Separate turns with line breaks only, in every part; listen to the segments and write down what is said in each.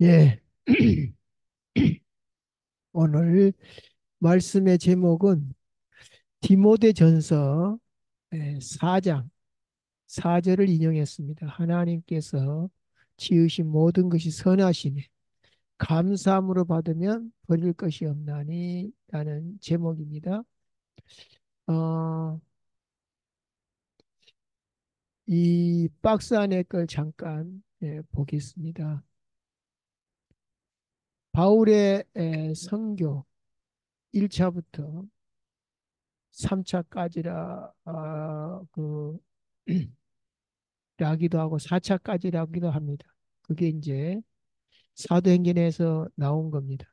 예, 오늘 말씀의 제목은 디모데전서 4장 4절을 인용했습니다. 하나님께서 지으신 모든 것이 선하시니 감사함으로 받으면 버릴 것이 없나니 라는 제목입니다. 어, 이 박스 안에 걸 잠깐 보겠습니다. 바울의 선교 1차부터 3차까지라 라기도 하고 4차까지라기도 합니다. 그게 이제 사도행전에서 나온 겁니다.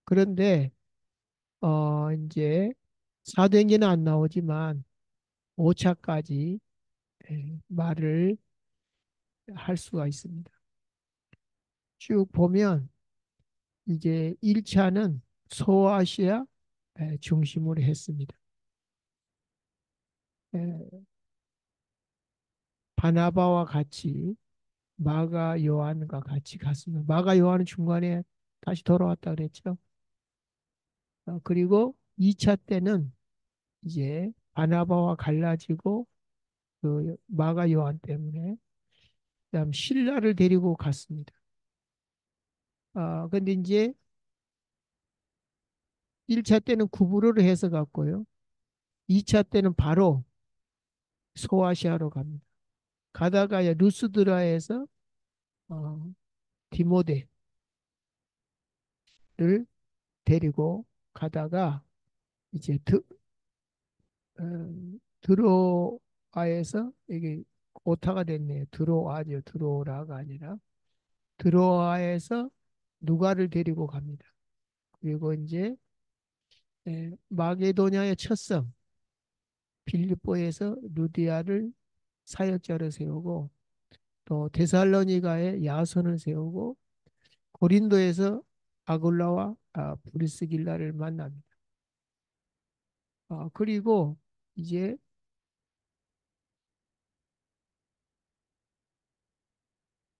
그런데 이제 사도행전은 안 나오지만 5차까지 말을 할 수가 있습니다. 쭉 보면 이제 1차는 소아시아 중심으로 했습니다. 에, 바나바와 같이 마가 요한과 같이 갔습니다. 마가 요한은 중간에 다시 돌아왔다 그랬죠. 그리고 2차 때는 이제 바나바와 갈라지고 그 마가 요한 때문에 그다음 신라를 데리고 갔습니다. 근데 이제 1차 때는 구부로를 해서 갔고요. 2차 때는 바로 소아시아로 갑니다. 가다가 루스드라에서 어, 디모데를 데리고 가다가 이제 드로아에서 이게 오타가 됐네요. 드로아죠. 드로라가 아니라 드로아에서 누가를 데리고 갑니다. 그리고 이제 마게도냐의 첫 성 빌립보에서 루디아를 사역자로 세우고 또 데살로니가에 야손을 세우고 고린도에서 아굴라와 브리스길라를 만납니다. 그리고 이제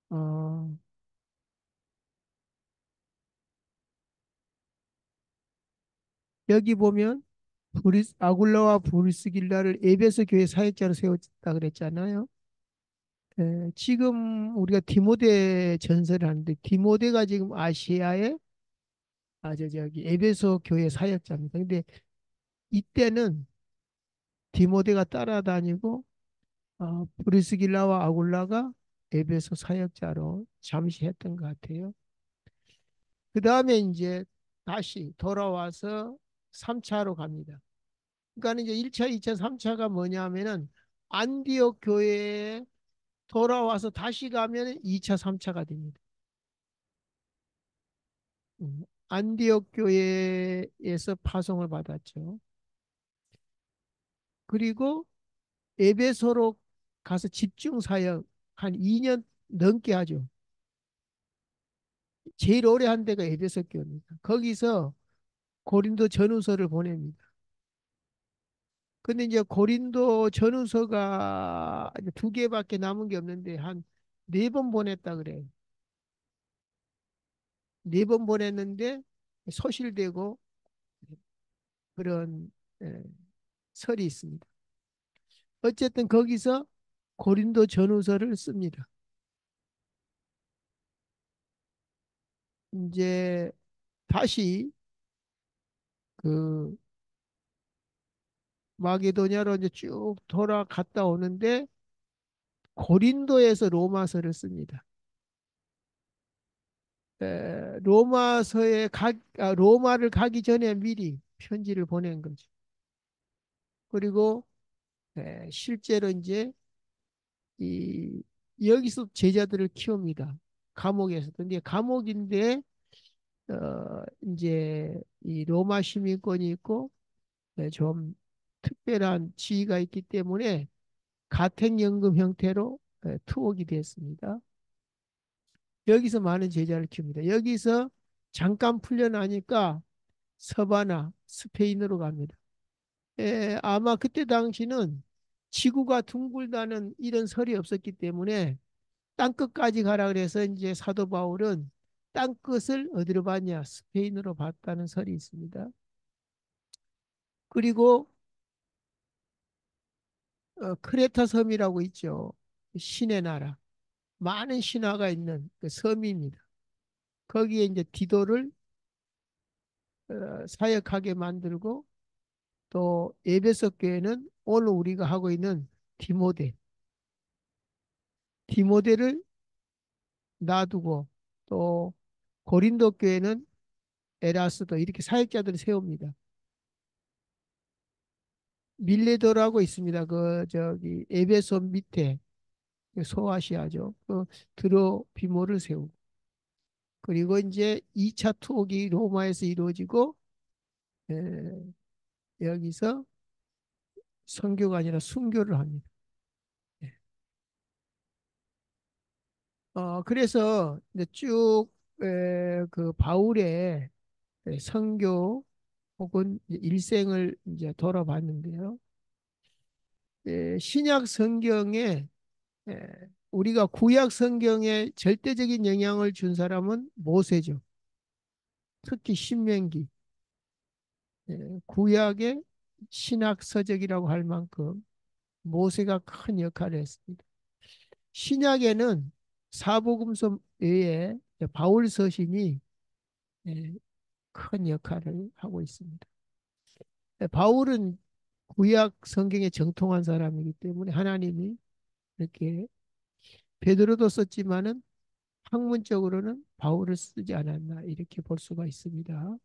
어, 여기 보면 아굴라와 브리스길라를 에베소 교회 사역자로 세웠다 그랬잖아요. 지금 우리가 디모데 전설을 하는데 디모데가 지금 아시아의 저기 에베소 교회 사역자입니다. 근데 이때는 디모데가 따라다니고 브리스길라와 아굴라가 에베소 사역자로 잠시 했던 것 같아요. 그 다음에 이제 다시 돌아와서 3차로 갑니다. 그러니까 이제 1차, 2차, 3차가 뭐냐면은 안디옥 교회에 돌아와서 다시 가면 2차, 3차가 됩니다. 안디옥 교회에서 파송을 받았죠. 그리고 에베소로 가서 집중 사역 한 2년 넘게 하죠. 제일 오래 한 데가 에베소 교회입니다. 거기서 고린도 전후서를 보냅니다. 근데 이제 고린도 전후서가 이제 두 개밖에 남은 게 없는데 한 네 번 보냈다 그래요. 네 번 보냈는데 소실되고 그런 예, 설이 있습니다. 어쨌든 거기서 고린도 전후서를 씁니다. 이제 다시 그 마게도냐로 이제 쭉 돌아갔다 오는데 고린도에서 로마서를 씁니다. 로마를 가기 전에 미리 편지를 보낸 거죠. 그리고 실제로 이제 이 여기서 제자들을 키웁니다. 감옥에서. 근데 감옥인데 이제 이 로마 시민권이 있고 좀 특별한 지위가 있기 때문에 가택연금 형태로 투옥이 됐습니다. 여기서 많은 제자를 키웁니다. 여기서 잠깐 풀려나니까 서바나 스페인으로 갑니다. 아마 그때 당시는 지구가 둥글다는 이런 설이 없었기 때문에 땅끝까지 가라 그래서 이제 사도 바울은 땅끝을 어디로 봤냐? 스페인으로 봤다는 설이 있습니다. 그리고 크레타 섬이라고 있죠. 신의 나라. 많은 신화가 있는 그 섬입니다. 거기에 이제 디도를 사역하게 만들고 또 에베소 교회는 오늘 우리가 하고 있는 디모데, 디모데를 놔두고 또 고린도 교회는 에라스도 이렇게 사역자들을 세웁니다. 밀레도라고 있습니다. 그 저기 에베소 밑에 소아시아죠. 그 드로비모를 세우고 그리고 이제 2차 투옥이 로마에서 이루어지고 에, 여기서 선교가 아니라 순교를 합니다. 예. 그래서 이제 쭉 그 바울의 선교 혹은 일생을 이제 돌아봤는데요. 신약 성경에 에, 우리가 구약 성경에 절대적인 영향을 준 사람은 모세죠. 특히 신명기, 구약의 신학 서적이라고 할 만큼 모세가 큰 역할을 했습니다. 신약에는 사복음서 외에 바울 서신이 예, 큰 역할을 하고 있습니다. 바울은 구약 성경에 정통한 사람이기 때문에 하나님이 이렇게 베드로도 썼지만은 학문적으로는 바울을 쓰지 않았나 이렇게 볼 수가 있습니다.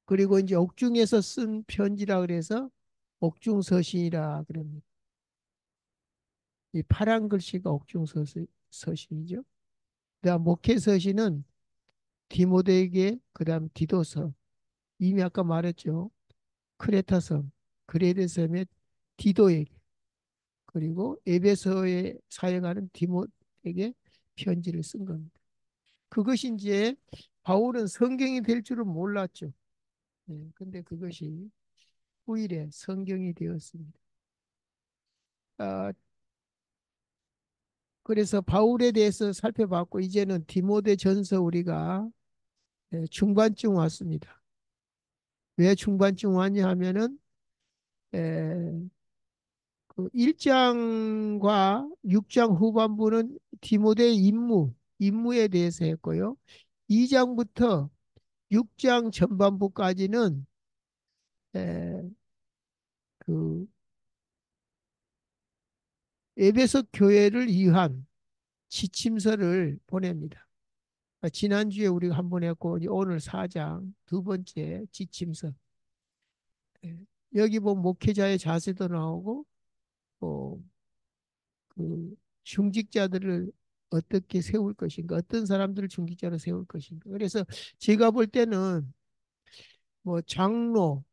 그리고 이제 옥중에서 쓴 편지라 그래서 옥중서신이라 그럽니다. 이 파란 글씨가 옥중서신이죠. 그다음 목회서신은 디모데에게 그다음 디도서 이미 아까 말했죠. 크레타섬 그레데 섬의 디도에게 그리고 에베소에 사역하는 디모에게 편지를 쓴 겁니다. 그것이 이제 바울은 성경이 될 줄은 몰랐죠. 근데 그것이 후일에 성경이 되었습니다. 아, 그래서 바울에 대해서 살펴봤고 이제는 디모데 전서 우리가 중반쯤 왔습니다. 왜 중반쯤 왔냐 하면은 에, 그 1장과 6장 후반부는 디모데의 임무에 대해서 했고요. 2장부터 6장 전반부까지는 에, 그 에베소 교회를 위한 지침서를 보냅니다. 지난주에 우리가 한 번 했고 오늘 4장 두 번째 지침서. 예. 여기 보면 목회자의 자세도 나오고 그 중직자들을 어떻게 세울 것인가, 어떤 사람들을 중직자로 세울 것인가. 그래서 제가 볼 때는 뭐 장로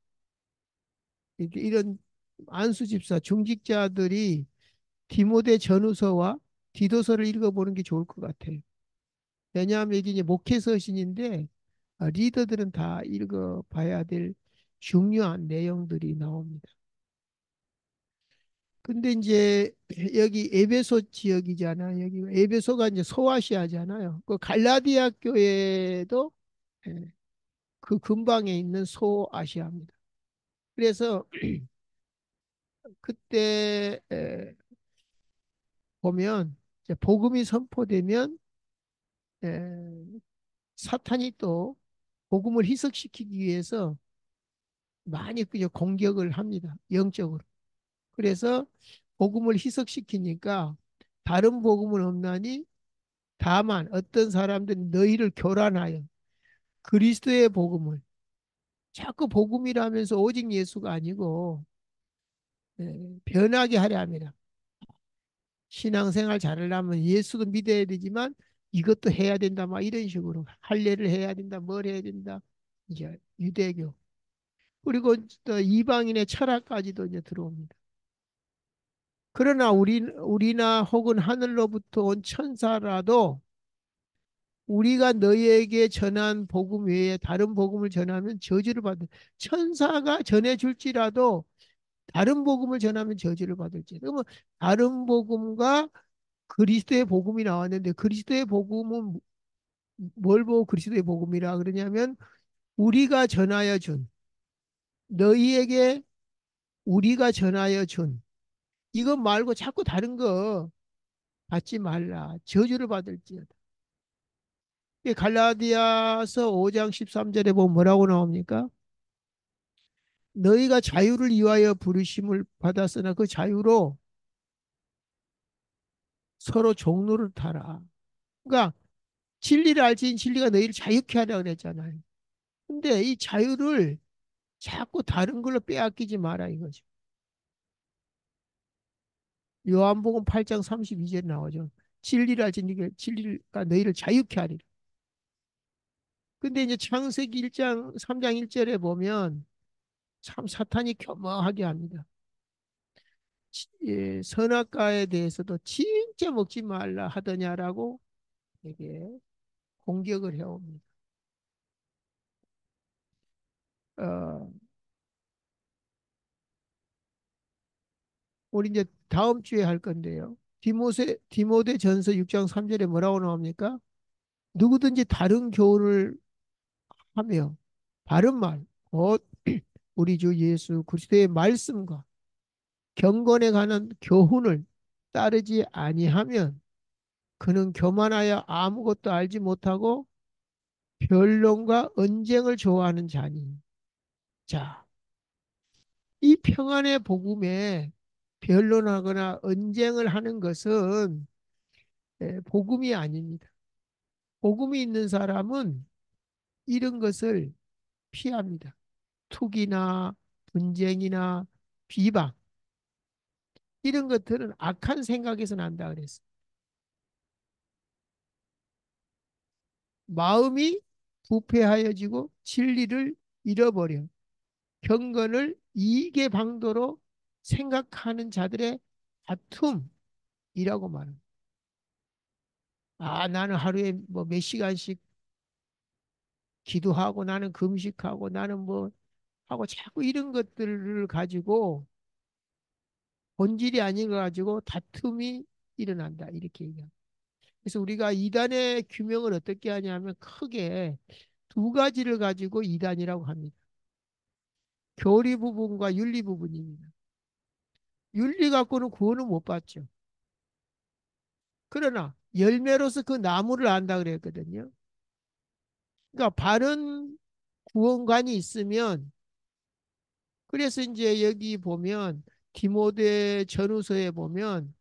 이런 안수 집사 중직자들이 디모데 전후서와 디도서를 읽어보는 게 좋을 것 같아요. 왜냐하면 이게 이제 목회서신인데 리더들은 다 읽어봐야 될 중요한 내용들이 나옵니다. 근데 이제 여기 에베소 지역이잖아요. 여기 에베소가 이제 소아시아잖아요. 그 갈라디아 교회도 예, 그 근방에 있는 소아시아입니다. 그래서 그때 보면 이제 복음이 선포되면 에, 사탄이 또 복음을 희석시키기 위해서 많이 그저 공격을 합니다. 영적으로. 그래서 복음을 희석시키니까 다른 복음은 없나니 다만 어떤 사람들은 너희를 교란하여 그리스도의 복음을 자꾸 복음이라면서 오직 예수가 아니고 변하게 하려 합니다. 신앙생활 잘하려면 예수도 믿어야 되지만 이것도 해야 된다 막 이런 식으로 할례를 해야 된다 뭘 해야 된다 이제 유대교 그리고 또 이방인의 철학까지도 이제 들어옵니다. 그러나 우리나 혹은 하늘로부터 온 천사라도 우리가 너희에게 전한 복음 외에 다른 복음을 전하면 저주를 받을 천사가 전해줄지라도 다른 복음을 전하면 저주를 받을지 그러면 다른 복음과 그리스도의 복음이 나왔는데 그리스도의 복음은 뭘 보고 그리스도의 복음이라 그러냐면 우리가 전하여 준 너희에게 우리가 전하여 준 이것 말고 자꾸 다른 거 받지 말라. 저주를 받을지어다. 이 갈라디아서 5장 13절에 보면 뭐라고 나옵니까? 너희가 자유를 위하여 부르심을 받았으나 그 자유로 서로 종로를 타라. 그러니까 진리를 알지 진리가 너희를 자유케 하라 그랬잖아요. 근데 이 자유를 자꾸 다른 걸로 빼앗기지 마라 이거죠. 요한복음 8장 32절에 나오죠. 진리를 알지 진리가 너희를 자유케 하리라. 근데 이제 창세기 1장 3장 1절에 보면 참 사탄이 교묘하게 합니다. 예, 선악과에 대해서도 진짜 먹지 말라 하더냐라고 되게 공격을 해옵니다. 어, 우리 이제 다음 주에 할 건데요. 디모데 전서 6장 3절에 뭐라고 나옵니까? 누구든지 다른 교훈을 하며 바른 말, 곧 우리 주 예수 그리스도의 말씀과 경건에 관한 교훈을 따르지 아니하면 그는 교만하여 아무것도 알지 못하고 변론과 언쟁을 좋아하는 자니. 자, 이 평안의 복음에 변론하거나 언쟁을 하는 것은 복음이 아닙니다. 복음이 있는 사람은 이런 것을 피합니다. 투기나 분쟁이나 비방 이런 것들은 악한 생각에서 난다 그랬어. 마음이 부패하여지고 진리를 잃어버려 경건을 이익의 방도로 생각하는 자들의 다툼이라고 말합니다. 아, 나는 하루에 뭐 몇 시간씩 기도하고 나는 금식하고 나는 뭐 하고 자꾸 이런 것들을 가지고 본질이 아닌 거 가지고 다툼이 일어난다. 이렇게 얘기합니다. 그래서 우리가 이단의 규명을 어떻게 하냐면 크게 두 가지를 가지고 이단이라고 합니다. 교리 부분과 윤리 부분입니다. 윤리 갖고는 구원을 못 받죠. 그러나 열매로서 그 나무를 안다 그랬거든요. 그러니까 바른 구원관이 있으면 그래서 이제 여기 보면 디모데 전후서에 보면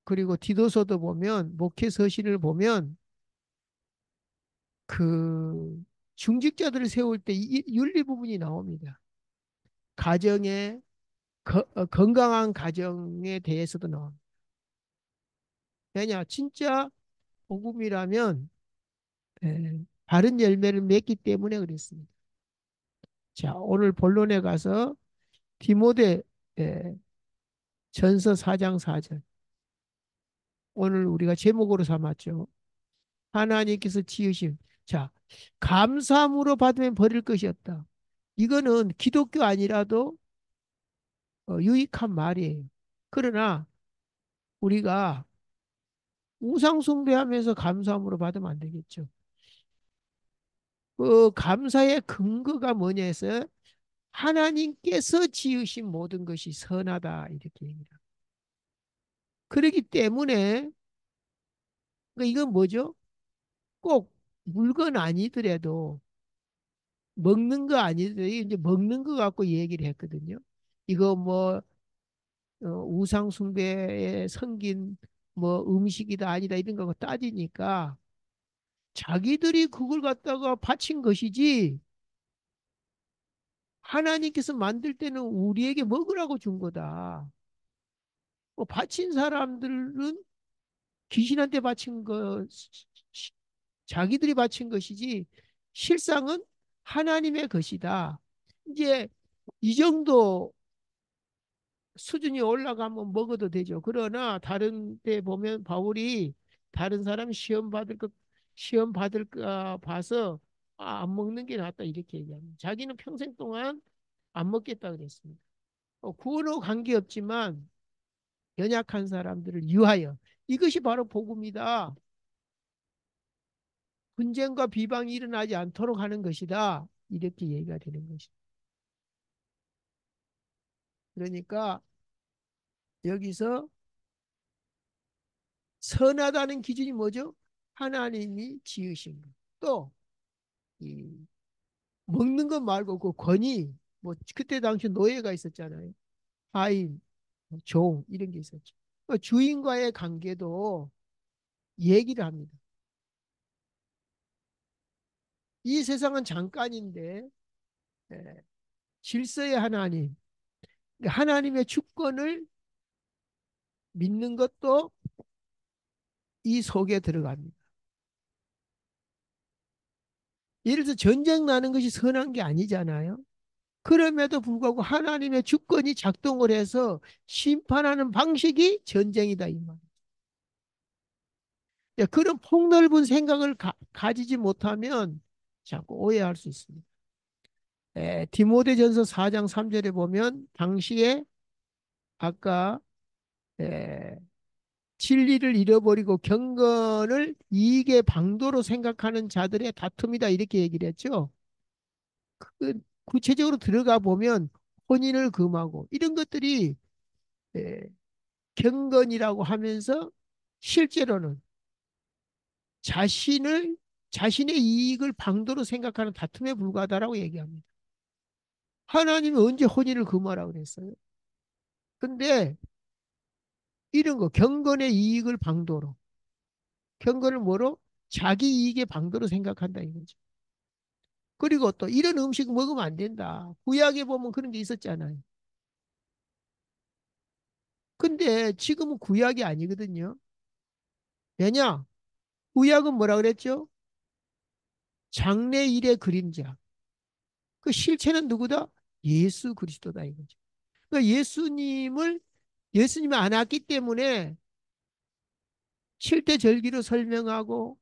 그리고 디도서도 보면 목회 서신을 보면 그 중직자들을 세울 때 이 윤리 부분이 나옵니다. 가정의 건강한 가정에 대해서도 나옵니다. 왜냐 진짜 복음이라면 바른 열매를 맺기 때문에 그랬습니다. 자, 오늘 본론에 가서 디모데 에, 전서 4장 4절 오늘 우리가 제목으로 삼았죠. 하나님께서 지으신 자 감사함으로 받으면 버릴 것이 없다. 이거는 기독교 아니라도 유익한 말이에요. 그러나 우리가 우상 숭배하면서 감사함으로 받으면 안 되겠죠. 그 감사의 근거가 뭐냐 해서 하나님께서 지으신 모든 것이 선하다 이렇게 얘기합니다. 그렇기 때문에 이건 뭐죠? 꼭 물건 아니더라도 먹는 거 아니더라도 이제 먹는 거 갖고 얘기를 했거든요. 이거 뭐 우상 숭배에 섬긴 뭐 음식이다 아니다 이런 거 따지니까 자기들이 그걸 갖다가 바친 것이지 하나님께서 만들 때는 우리에게 먹으라고 준 거다. 뭐 바친 사람들은 귀신한테 바친 거 자기들이 바친 것이지 실상은 하나님의 것이다. 이제 이 정도 수준이 올라가면 먹어도 되죠. 그러나 다른 데 보면 바울이 다른 사람 시험 받을까 봐서 안 먹는 게 낫다 이렇게 얘기합니다. 자기는 평생 동안 안 먹겠다 그랬습니다. 구원과 관계없지만 연약한 사람들을 위하여 이것이 바로 복음이다. 분쟁과 비방이 일어나지 않도록 하는 것이다. 이렇게 얘기가 되는 것이다. 그러니까 여기서 선하다는 기준이 뭐죠? 하나님이 지으신 것. 또, 이, 먹는 것 말고 그 권위, 뭐, 그때 당시 노예가 있었잖아요. 하인, 종, 이런 게 있었죠. 그 주인과의 관계도 얘기를 합니다. 이 세상은 잠깐인데, 예, 질서의 하나님, 그러니까 하나님의 주권을 믿는 것도 이 속에 들어갑니다. 예를 들어서 전쟁 나는 것이 선한 게 아니잖아요. 그럼에도 불구하고 하나님의 주권이 작동을 해서 심판하는 방식이 전쟁이다 이 말. 그런 폭넓은 생각을 가지지 못하면 자꾸 오해할 수 있습니다. 디모데전서 4장 3절에 보면 당시에 아까 에, 진리를 잃어버리고 경건을 이익의 방도로 생각하는 자들의 다툼이다 이렇게 얘기를 했죠. 그 구체적으로 들어가 보면 혼인을 금하고 이런 것들이 에, 경건이라고 하면서 실제로는 자신을 자신의 이익을 방도로 생각하는 다툼에 불과하다라고 얘기합니다. 하나님이 언제 혼인을 금하라고 그랬어요? 근데 이런 거 경건의 이익을 방도로 경건을 뭐로? 자기 이익의 방도로 생각한다 이거죠. 그리고 또 이런 음식 먹으면 안 된다. 구약에 보면 그런 게 있었잖아요. 근데 지금은 구약이 아니거든요. 왜냐? 구약은 뭐라 그랬죠? 장래일의 그림자. 그 실체는 누구다? 예수 그리스도다 이거죠. 그러니까 예수님이 안 왔기 때문에 칠대절기로 설명하고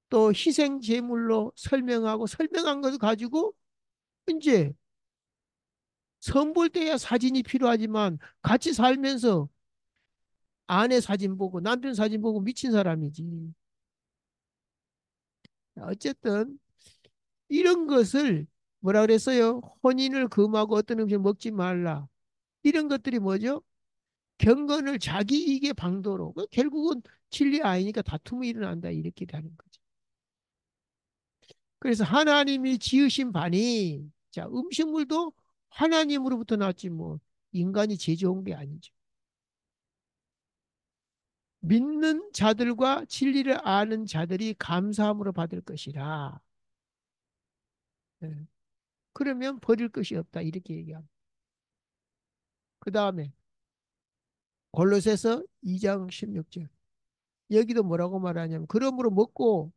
또 희생 제물로 설명하고 설명한 것을 가지고 이제 선 볼 때야 사진이 필요하지만 같이 살면서 아내 사진 보고 남편 사진 보고 미친 사람이지. 어쨌든 이런 것을 뭐라 그랬어요? 혼인을 금하고 어떤 음식 먹지 말라. 이런 것들이 뭐죠? 경건을 자기 이익의 방도로. 결국은 진리 아니니까 다툼이 일어난다. 이렇게 되는 거죠. 그래서 하나님이 지으신 반이 자 음식물도 하나님으로부터 났지 뭐 인간이 제조한 게 아니죠. 믿는 자들과 진리를 아는 자들이 감사함으로 받을 것이라. 예. 그러면 버릴 것이 없다. 이렇게 얘기합니다. 그 다음에 골로새서 2장 16절. 여기도 뭐라고 말하냐면 그러므로 먹고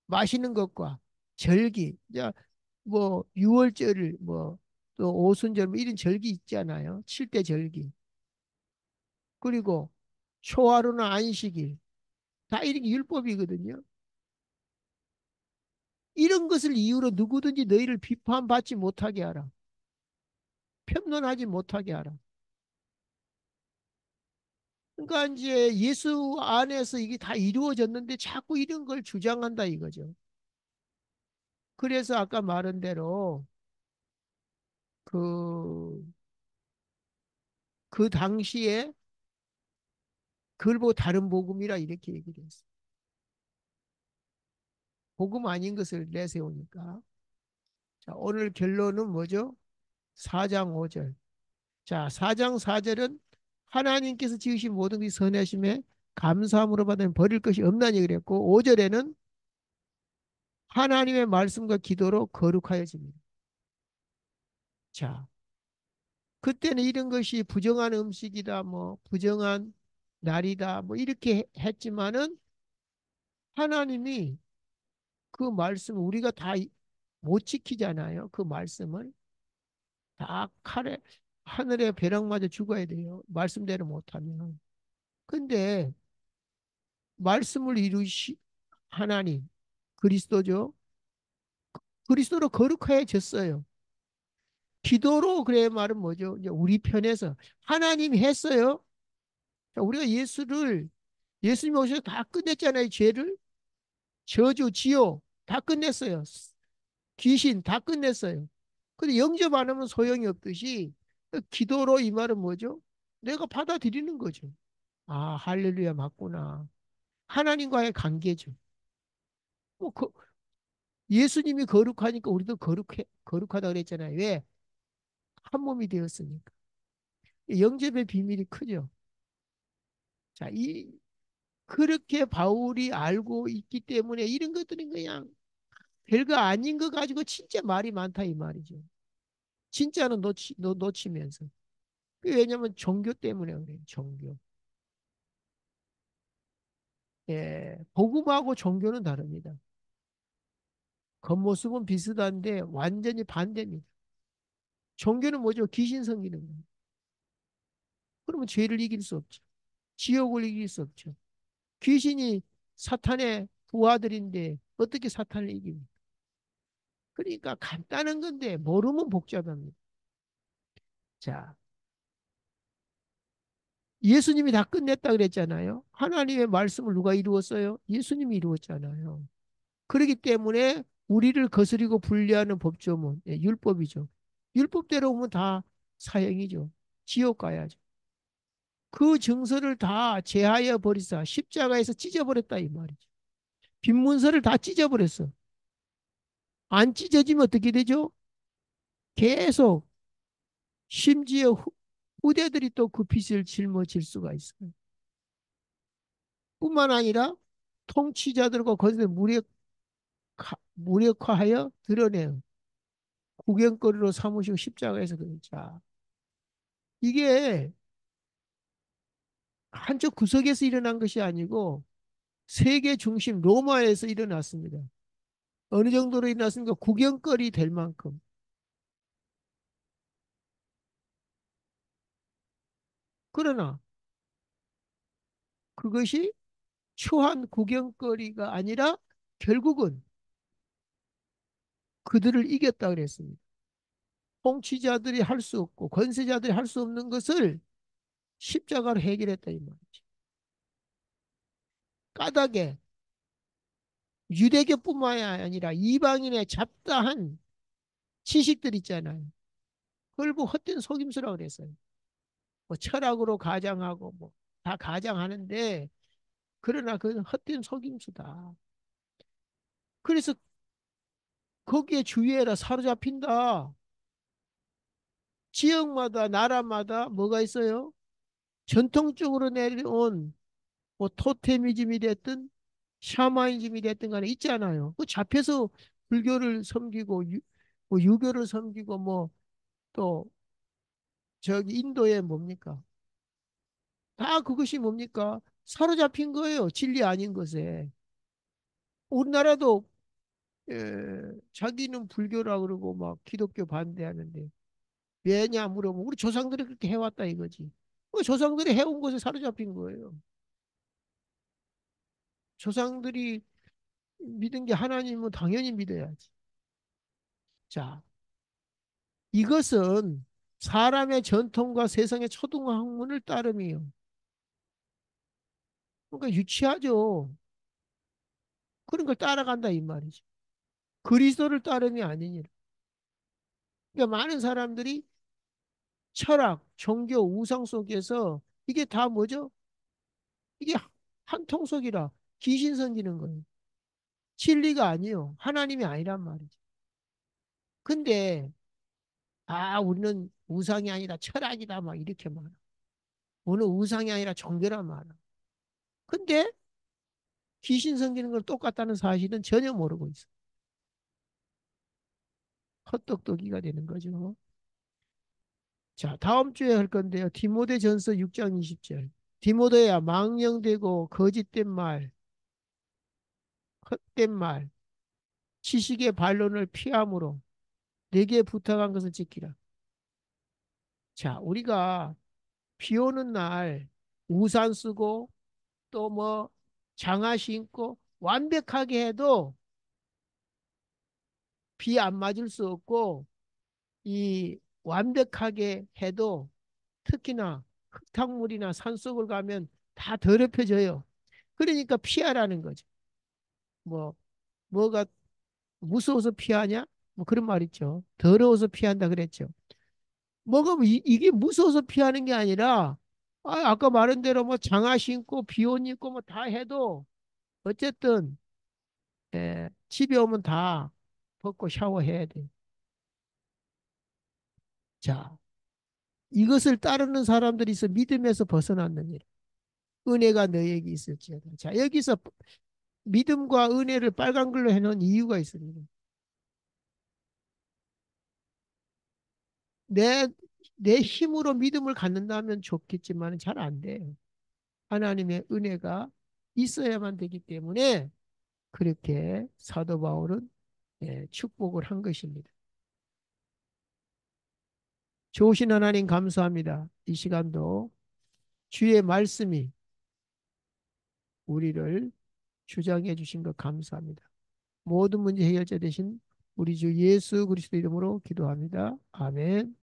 마시는 것과 절기, 뭐 유월절, 뭐 또 오순절 뭐 이런 절기 있잖아요. 7대 절기. 그리고 초하루나 안식일 다 이런 게 율법이거든요. 이런 것을 이유로 누구든지 너희를 비판받지 못하게 하라. 편론하지 못하게 하라. 그러니까 이제 예수 안에서 이게 다 이루어졌는데 자꾸 이런 걸 주장한다 이거죠. 그래서 아까 말한 대로 그, 그 당시에 그걸 보고 다른 복음이라 이렇게 얘기를 했어요. 복음 아닌 것을 내세우니까. 자, 오늘 결론은 뭐죠? 4장 5절. 자, 4장 4절은 하나님께서 지으신 모든 것이 선하심에 감사함으로 받으면 버릴 것이 없나니 그랬고 5절에는 하나님의 말씀과 기도로 거룩하여집니다. 자, 그때는 이런 것이 부정한 음식이다, 뭐 부정한 날이다, 뭐 이렇게 했지만은 하나님이 그 말씀 우리가 다 못 지키잖아요. 그 말씀을 다 칼에 하늘의 벼락 맞아 죽어야 돼요. 말씀대로 못하면. 근데 말씀을 이루시 하나님 그리스도죠. 그리스도로 거룩해졌어요. 기도로 그래 말은 뭐죠? 이제 우리 편에서 하나님이 했어요. 자, 우리가 예수님 오셔서 다 끝냈잖아요. 죄를. 저주, 지옥 다 끝냈어요. 귀신 다 끝냈어요. 근데 영접 안 하면 소용이 없듯이 기도로 이 말은 뭐죠? 내가 받아들이는 거죠. 아, 할렐루야 맞구나. 하나님과의 관계죠. 뭐 예수님이 거룩하니까 우리도 거룩하다 그랬잖아요. 왜? 한 몸이 되었으니까. 영접의 비밀이 크죠. 자, 그렇게 바울이 알고 있기 때문에 이런 것들은 그냥 별거 아닌 거 가지고 진짜 말이 많다 이 말이죠. 진짜는 놓치면서. 왜냐면 종교 때문에 그래요. 종교. 예, 복음하고 종교는 다릅니다. 겉모습은 비슷한데 완전히 반대입니다. 종교는 뭐죠? 귀신 섬기는 거예요. 그러면 죄를 이길 수 없죠. 지옥을 이길 수 없죠. 귀신이 사탄의 부하들인데 어떻게 사탄을 이깁니까? 그러니까 간단한 건데 모르면 복잡합니다. 자, 예수님이 다 끝냈다 그랬잖아요. 하나님의 말씀을 누가 이루었어요? 예수님이 이루었잖아요. 그렇기 때문에 우리를 거스리고 분리하는 법조문, 예, 율법이죠. 율법대로 오면 다 사형이죠. 지옥 가야죠. 그 증서를 다 제하여 버리사 십자가에서 찢어버렸다 이 말이죠. 빈문서를 다 찢어버렸어. 안 찢어지면 어떻게 되죠? 계속 심지어 후대들이 또 그 빚을 짊어질 수가 있어요. 뿐만 아니라 통치자들과 거기서 무력화하여 드러내요. 구경거리로 삼으시고 십자가에서 그자 이게 한쪽 구석에서 일어난 것이 아니고 세계 중심 로마에서 일어났습니다. 어느 정도로 일어났습니까? 구경거리 될 만큼. 그러나 그것이 초한 구경거리가 아니라 결국은 그들을 이겼다 그랬습니다. 통치자들이 할 수 없고 권세자들이 할 수 없는 것을 십자가로 해결했다 이 말이지. 까닭에 유대교뿐만 아니라 이방인의 잡다한 지식들 있잖아요. 그걸 뭐 헛된 속임수라고 그랬어요. 뭐 철학으로 가장하고 뭐 다 가장하는데 그러나 그건 헛된 속임수다. 그래서 거기에 주의해라 사로잡힌다. 지역마다 나라마다 뭐가 있어요? 전통적으로 내려온 뭐 토테미즘이 됐든 샤머니즘이 됐든 간에 있잖아요. 그 잡혀서 불교를 섬기고 뭐 유교를 섬기고 뭐 또 저기 인도에 뭡니까? 다 그것이 뭡니까? 사로잡힌 거예요. 진리 아닌 것에. 우리나라도 자기는 불교라 그러고 막 기독교 반대하는데 왜냐 물어보면 우리 조상들이 그렇게 해왔다 이거지. 그 조상들이 해온 것에 사로잡힌 거예요. 조상들이 믿은 게 하나님은 당연히 믿어야지. 자, 이것은 사람의 전통과 세상의 초등학문을 따름이요. 그러니까 유치하죠. 그런 걸 따라간다 이 말이죠. 그리스도를 따름이 아니니라. 그러니까 많은 사람들이 철학, 종교, 우상 속에서 이게 다 뭐죠? 이게 한 통속이라 귀신 섬기는 거예요. 진리가 아니요. 하나님이 아니란 말이죠. 근데 우리는 우상이 아니라 철학이다 막 이렇게 말하. 우리는 우상이 아니라 종교란 말하. 근데 귀신 섬기는 걸 똑같다는 사실은 전혀 모르고 있어. 헛똑똑이가 되는 거죠. 자, 다음 주에 할 건데요. 디모데전서 6장 20절. 디모데야 망령되고 거짓된 말, 헛된 말, 지식의 반론을 피함으로 내게 부탁한 것을 지키라. 자, 우리가 비 오는 날 우산 쓰고 또 뭐 장화 신고 완벽하게 해도 비 안 맞을 수 없고 이 완벽하게 해도 특히나 흙탕물이나 산속을 가면 다 더럽혀져요. 그러니까 피하라는 거죠. 뭐, 뭐가 무서워서 피하냐? 뭐 그런 말 있죠. 더러워서 피한다 그랬죠. 뭐가 뭐 이게 무서워서 피하는 게 아니라 아까 말한 대로 뭐 장화 신고 비옷 입고 뭐 다 해도 어쨌든 집에 오면 다 벗고 샤워해야 돼. 자, 이것을 따르는 사람들이 있어 믿음에서 벗어났느니라. 은혜가 너에게 있을지어다. 자, 여기서 믿음과 은혜를 빨간 글로 해놓은 이유가 있습니다. 내, 내 힘으로 믿음을 갖는다면 좋겠지만 잘 안 돼요. 하나님의 은혜가 있어야만 되기 때문에 그렇게 사도 바울은 축복을 한 것입니다. 좋으신 하나님 감사합니다. 이 시간도 주의 말씀이 우리를 주장해 주신 것 감사합니다. 모든 문제 해결자 되신 우리 주 예수 그리스도 이름으로 기도합니다. 아멘.